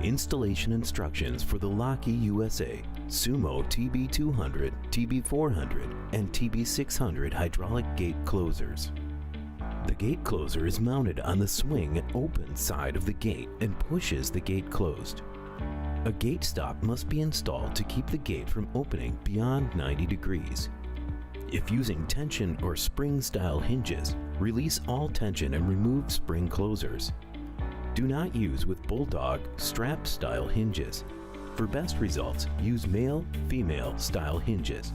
Installation instructions for the LockeyUSA SUMO TB200, TB400, and TB600 hydraulic gate closers. The gate closer is mounted on the swing open side of the gate and pushes the gate closed. A gate stop must be installed to keep the gate from opening beyond 90 degrees. If using tension or spring style hinges, release all tension and remove spring closers. Do not use with bulldog strap style hinges. For best results, use male-female style hinges.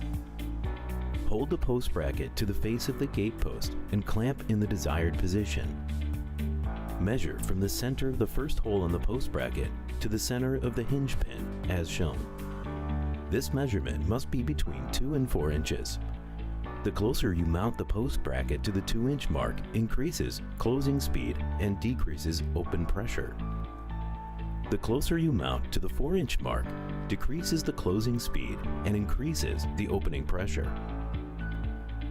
Hold the post bracket to the face of the gate post and clamp in the desired position. Measure from the center of the first hole in the post bracket to the center of the hinge pin as shown. This measurement must be between 2 and 4 inches. The closer you mount the post bracket to the 2-inch mark increases closing speed and decreases open pressure. The closer you mount to the 4-inch mark decreases the closing speed and increases the opening pressure.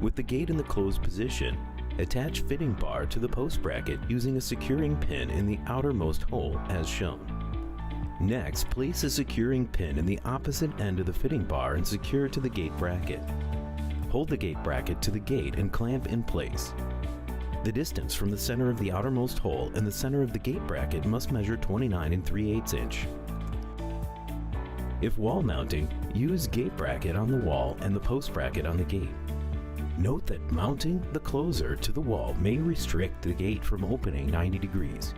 With the gate in the closed position, attach fitting bar to the post bracket using a securing pin in the outermost hole as shown. Next, place a securing pin in the opposite end of the fitting bar and secure to the gate bracket. Hold the gate bracket to the gate and clamp in place. The distance from the center of the outermost hole and the center of the gate bracket must measure 29 3/8 inch. If wall mounting, use gate bracket on the wall and the post bracket on the gate. Note that mounting the closer to the wall may restrict the gate from opening 90 degrees.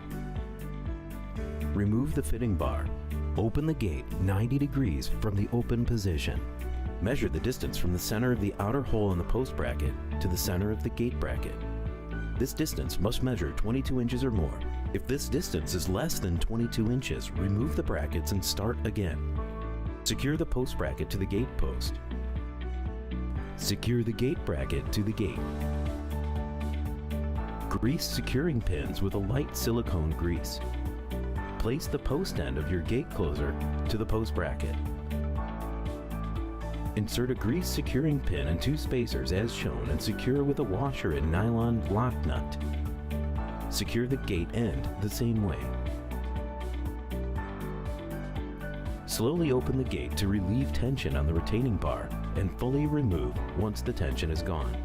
Remove the fitting bar. Open the gate 90 degrees from the open position. Measure the distance from the center of the outer hole in the post bracket to the center of the gate bracket. This distance must measure 22 inches or more. If this distance is less than 22 inches, remove the brackets and start again. Secure the post bracket to the gate post. Secure the gate bracket to the gate. Grease securing pins with a light silicone grease. Place the post end of your gate closer to the post bracket. Insert a grease securing pin and 2 spacers as shown and secure with a washer and nylon lock nut. Secure the gate end the same way. Slowly open the gate to relieve tension on the retaining bar and fully remove once the tension is gone.